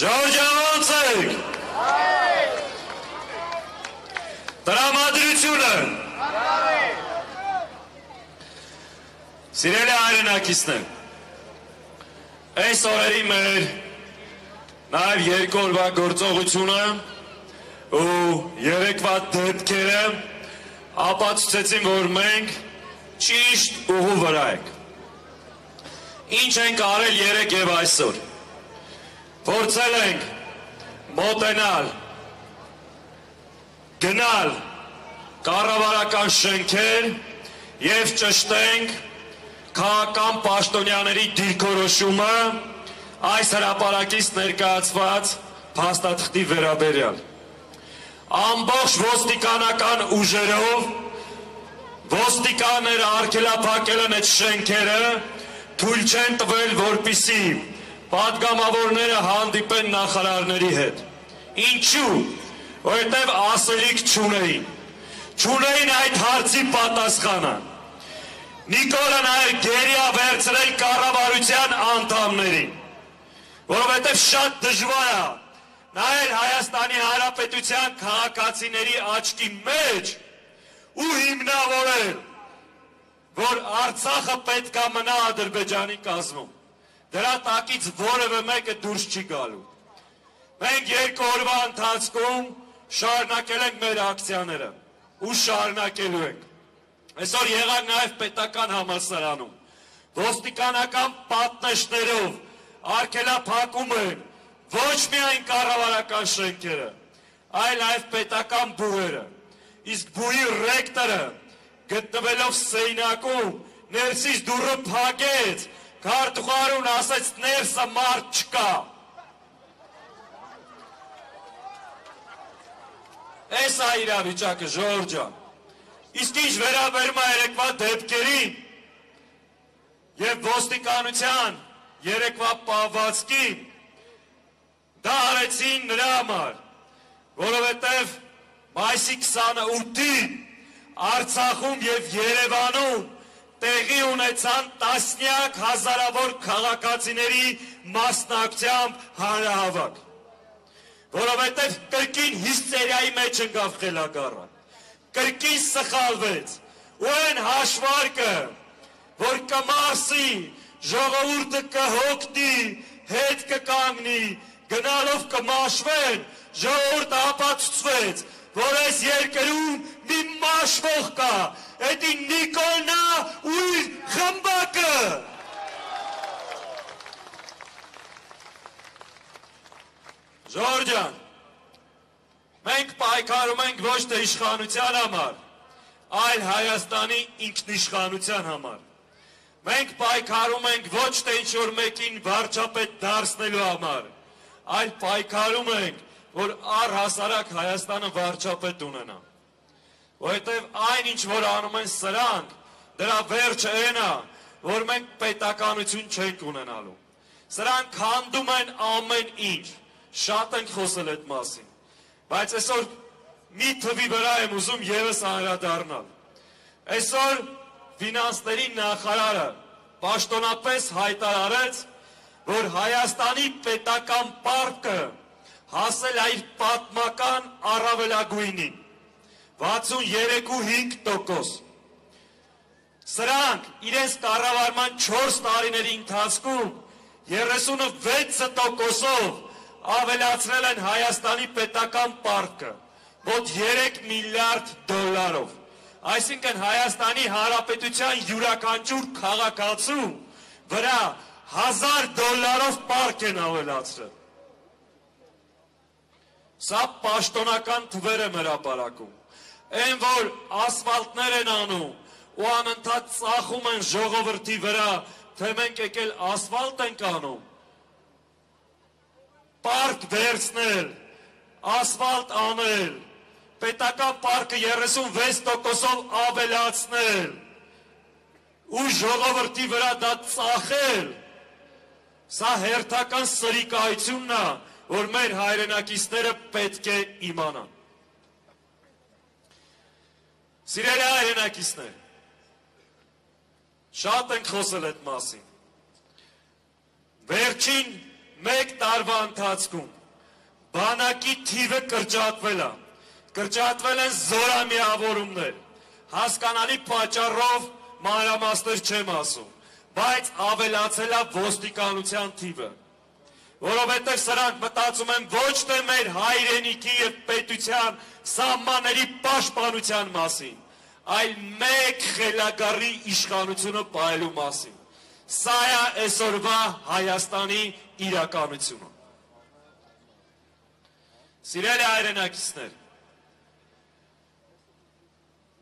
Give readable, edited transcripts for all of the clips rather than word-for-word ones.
Ժողովրդիկ տրամադրությունը Սիրելի հայրենակիցներ այս օրերի մեր նաև երկու օրվա գործողությունը ու երեկվա դեպքերը ապացուցեցին, որ մենք ճիշտ ուղու վրա ենք ինչ ենք արել երեկ և այսօր փորձել ենք մոտենալ գնալ կառավարական շենքեր և ճշտենք քաղաքական պաշտոնյաների դիրքորոշումը այս հրապարակից ներկայացված փաստաթղթի վերաբերյալ ամբողջ ոստիկանական ուժերով ոստիկանները արգելափակել են այդ շենքերը թույլ չեն տվել որպեսզի պատգամավորները հանդիպեն նախարարների հետ ինչու որովհետև ասելիք չունեին այդ հարցի պատասխանը Նիկոլը նաև գերի է վերցրել կառավարության անդամներին որովհետև շատ դժվար է նայել Հայաստանի Հանրապետության քաղաքացիների աչքի մեջ ու հիմնավորել որ Արցախը պետք է մնա Ադրբեջանի կազմում դրա տակից որևէ մեկը դուրս չի գալու մենք երկու օրվա ընթացքում շարունակել ենք մեր ակցիաները ու շարունակելու ենք այսօր եղանք նաև պետական համալսարանում ոստիկանական պատնեշներով արգելափակում են ոչ միայն կառավարական շենքերը այլ նաև պետական բուհերը իսկ բուհի ռեկտորը գտնվելով սենյակում ներսից դուռը փակեց քարտուղարուն ասեց ներսը մարդ չկա Այս է իրավիճակը ժողովուրդ ջան իսկ ինչ վերաբերում է երեկվա դեպքերին և ոստիկանության երեկվա պահվածքին դա արեցին նրա համար որովհետև մայիսի 28-ին Արցախում և Երևանում տեղի ունեցան տասնյակ հազարավոր քաղաքացիների մասնակցությամբ հանրահավաք որովհետև կրկին հիստերիայի մեջ ընկավ խելագարը կրկին սխալվեց ու այն հաշվարկը որ կմարսի ժողովուրդը կհոգնի հետ կկանգնի գնալով կմաշվեն ժողովուրդը ապացուցվեց որ այս երկրում մի մաշվող կա էդի Նիկոլն է ու իր խմբակը Ժողովուրդ ջան մենք պայքարում ենք ոչ թե իշխանության համար այլ Հայաստանի ինքնիշխանության համար մենք պայքարում ենք ոչ թե ինչ-որ մեկին վարչապետ դարձնելու համար այլ պայքարում ենք որ առհասարակ Հայաստանը վարչապետ ունենա որովհետև այն ինչ որ անում են սրանք դրա վերջը այն է որ մենք պետականություն չենք ունենալու սրանք քանդում են ամեն ինչ շատ ենք խոսել այդ մասին բայց այսօր մի թվի վրա եմ ուզում ևս անդրադառնալ այսօր ֆինանսների նախարարը պաշտոնապես հայտարարեց որ Հայաստանի պետական պարկը հասել է իր պատմական առավելագույնին 63.5% Սրանք իրենց կառավարման 4 տարիների ընթացքում 36%-ով ավելացրել են Հայաստանի պետական պարկը մոտ 3 միլիարդ դոլարով այսինքն Հայաստանի Հանրապետության յուրաքանչյուր քաղաքացու վրա $1000 պարկ են ավելացրել Սա պաշտոնական թվեր եմ հրապարակում Այն որ ասֆալտներ են անում ու անընդհատ ծախում են ժողովրդի վրա թե մենք եկել ասֆալտ ենք անում Պարկ վերցնել, ասֆալտ անել, պետական պարկը 36%-ով ավելացնել ու ժողովրդի վրա դա ծախել, սա հերթական սրիկայությունն է, որ մեր հայրենակիցները պետք է իմանան։ Սիրելի հայրենակիցներ, շատ ենք խոսել այդ մասին։ Վերջին մեկ տարվա ընթացքում բանակի թիվը կրճատվել են զորամիավորումներ, հասկանալի պատճառով մանրամասներ չեմ ասում, բայց ավելացել է ոստիկանության թիվը, որովհետև սրանք մտածում են ոչ թե մեր հայրենիքի և պետության սահմանների պաշտպանության մասին, այլ մեկ խելագարի իշխանությունը պահելու մասին։ Սա է այսօրվա Հայաստանի իրականությունը։ Սիրելի հայրենակիցներ,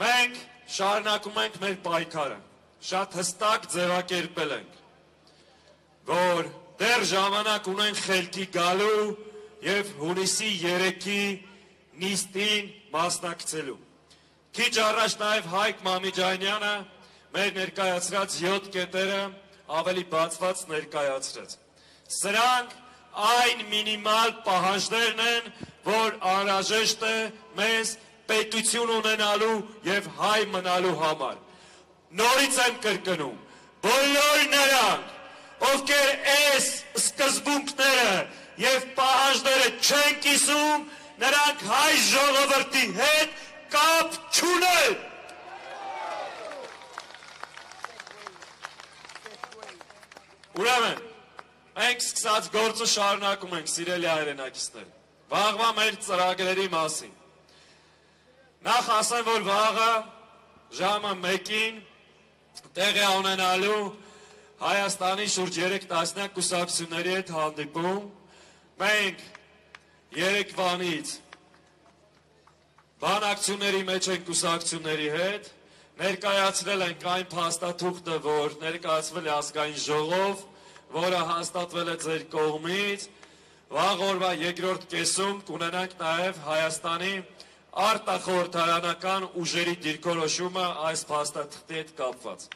մենք շարունակում ենք մեր պայքարը, շատ հստակ ձևակերպել ենք, որ դեռ ժամանակ ունենք խելքի գալու և հունիսի 3-ի նիստին մասնակցելու։ Քիչ առաջ նաև Հայկ Մամիջանյանը մեր ներկայացրած 7 կետերը ավելի բացված ներկայացրեց։ Սրանք այն մինիմալ պահանջներն են, որ անհրաժեշտ է մեզ պետություն ունենալու և հայ մնալու համար։ Նորից եմ կրկնում, բոլոր նրանք, ովքեր այս սկզբունքները և պահանջները չեն կիսում, նրանք հայ ժողովրդի հետ կապ չունեն։ Ուրեմն, մենք սկսած գործը շարունակում ենք, սիրելի հայրենակիցներ, վաղվա մեր ծրագրերի մասին։ Նախ ասեմ, որ վաղը ժամը 1-ին տեղի է ունենալու Հայաստանի շուրջ 3 տասնյակ կուսակցությունների հետ հանդիպում։ Մենք երեկվանից բանակցությունների մեջ ենք կուսակցությունների հետ, ներկայացրել ենք այն փաստաթուղթը, որ ներկայացվել է ազգային ժողով, որը հաստատվել է ձեր կողմից, վաղ օրվա երկրորդ կեսում կունենանք նաև Հայաստանի արտախորհրդարանական ուժերի դիրքորոշումը այս փաստաթղթի հետ կապված։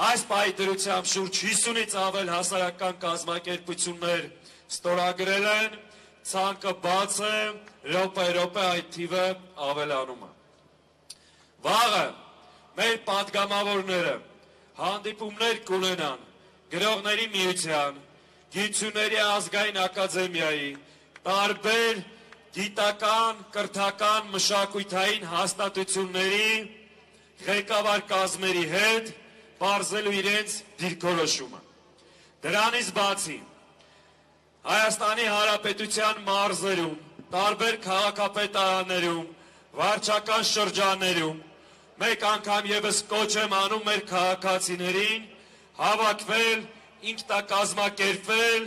Այս պայքարությամբ շուրջ 50-ից ավել հասարակական կազմակերպություններ ստորագրել են, ցանկը բաց է, րոպե այդ թիվը ավելանում է։ Վաղը մեր պատգամավորները հանդիպումներ կունենան Գրողների միության, Գիտությունների ազգային ակադեմիայի, տարբեր գիտական, կրթական, մշակութային հաստատությունների ղեկավար կազմերի հետ պարզելու իրենց դիրքորոշումը։ Դրանից բացի Հայաստանի Հանրապետության մարզերում, տարբեր քաղաքապետարաններում, վարչական շրջաններում մեկ անգամ ևս կոչ եմ անում մեր քաղաքացիներին հավաքվել, ինքնակազմակերպվել,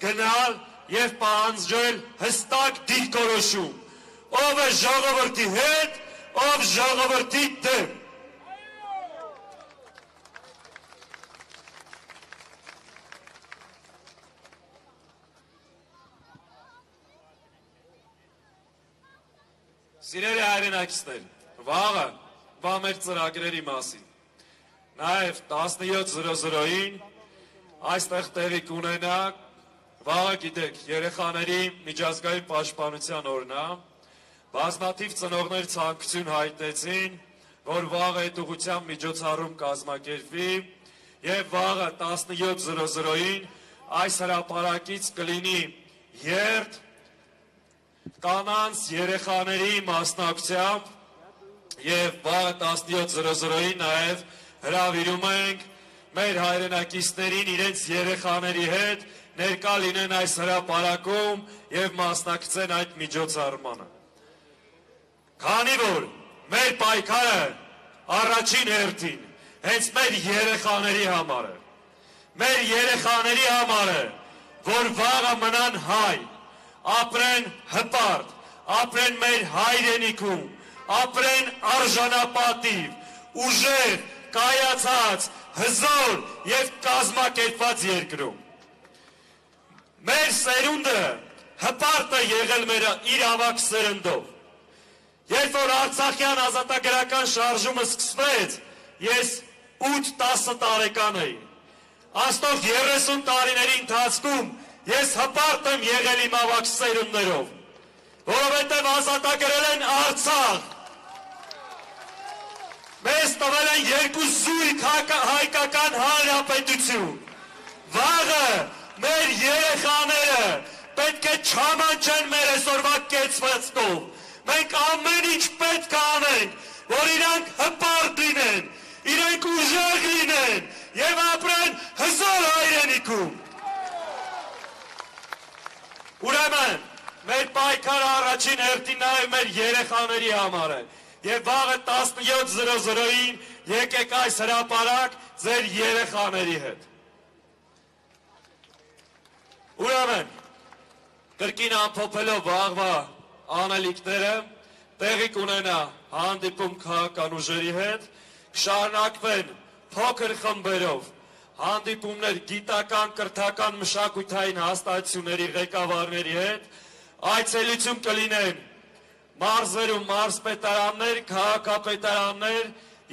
գնալ և պահանջել հստակ դիրքորոշում, ով է ժողովրդի հետ, ով ժողովրդի դեմ։ Սիրելի հայրենակիցներ, վաղը մեր ծրագրերի մասին։ Նաև 17:00-ին այստեղ տեղի կունենա, վաղը գիտեք, երեխաների միջազգային պաշտպանության օրն է, բազմաթիվ ծնողներ ցանկություն հայտնեցին, որ վաղը այդ ուղղությամբ միջոցառում կազմակերպվի և վաղը 17:00-ին այս հրապարակից կլինի երթ կանանց երեխաների մասնակցությամբ և վաղը 17:00-ին նաև հրավիրում ենք մեր հայրենակիցներին իրենց երեխաների հետ ներկա լինեն այս հրապարակում և մասնակցեն այդ միջոցառմանը։ Քանի որ մեր պայքարը առաջին հերթին հենց մեր երեխաների համար է, մեր երեխաների համար է, որ վաղը մնան հայ, ապրեն հպարտ, ապրեն մեր հայրենիքում, ապրեն արժանապատիվ, ուժեղ, կայացած, հզոր և կազմակերպված երկրում։ Մեր սերունդը հպարտ է եղել մեր իր ավագ սերնդով։ Երբ որ Արցախյան ազատագրական շարժումը սկսվեց, ես 8-10 տարեկան էի։ Աստով 30 տարիների ընթացքում ես հպարտ եմ եղել իմ ավագ սերունդներով, որովհետև ազատագրել են Արցախ։ Մեզ տվել են երկու զույգ հայկական հանրապետություն։ Վաղը մեր երեխաները պետք է չամանչեն մեր այսօրվա կեցվածքով։ Մենք ամեն ինչ պետք է անենք, որ իրանք հպարտ լինեն, իրենք ուժեղ լինեն եւ ապրեն հզոր հայրենիքում։ Ուրեմն, մեր պայքարը առաջին հերթին նաեւ մեր երեխաների համար է։ Եվ վաղը 17:00-ին եկեք այս հրապարակ ձեր երեխաների հետ։ Ուրեմն, կրկին ամփոփելով վաղվա անելիքները, տեղի կունենա հանդիպում քաղաքական ուժերի հետ, կշարունակվեն փոքր խմբերով հանդիպումներ գիտական, կրթական, մշակութային հաստատությունների ղեկավարների հետ, այցելություն կլինեն մարզերում մարզպետարաններ, քաղաքապետարաններ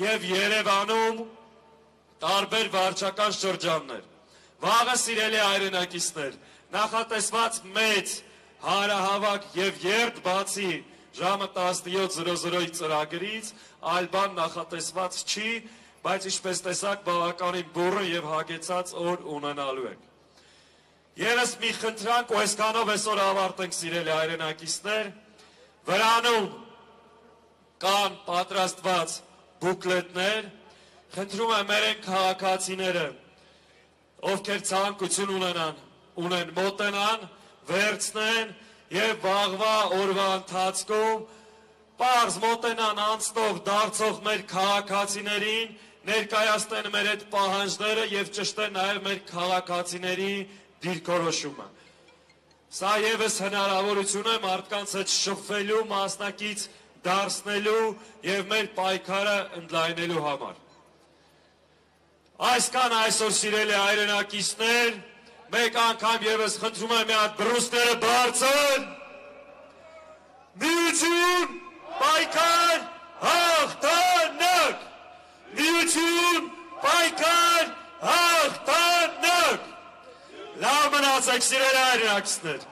եւ Երևանում տարբեր վարչական շրջաններ։ Վաղը սիրելի հայրենակիցներ, նախատեսված մեծ հանրահավաք եւ երթ բացի ժամը 17:00-ի ծրագրից, այլ բան նախատեսված չի, բայց ինչպես տեսակ բավականին բուռն եւ հագեցած օր ունենալու ենք։ Եվս մի խնդրանք ու այսքանով այսօր ավարտենք սիրելի հայրենակիցներ, վրանում կան պատրաստված բուկլետներ, խնդրում եմ մեր քաղաքացիները, ովքեր ցանկություն ունեն մոտենան, վերցնեն եւ վաղվա օրվա ընթացքում պարզ մոտենան անցնող դարձող մեր քաղաքացիներին, ներկայացնեն մեր այդ պահանջները եւ ճշտեն նաեւ մեր քաղաքացիների դիրքորոշումը։ Սա եւս հնարավորություն է մարդկանց հետ շփվելու, մասնակից դարձնելու եւ մեր պայքարը ընդլայնելու համար։ Այսքան այսօր սիրելի հայրենակիցներ, մեկ անգամ եւս խնդրում եմ մի հատ բռունցքները բարձր։ Միություն, պայքար, հաղթանակ։ Միություն, պայքար, հաղթանակ։ Լավ մնացեք սիրելի հայրենակիցներ։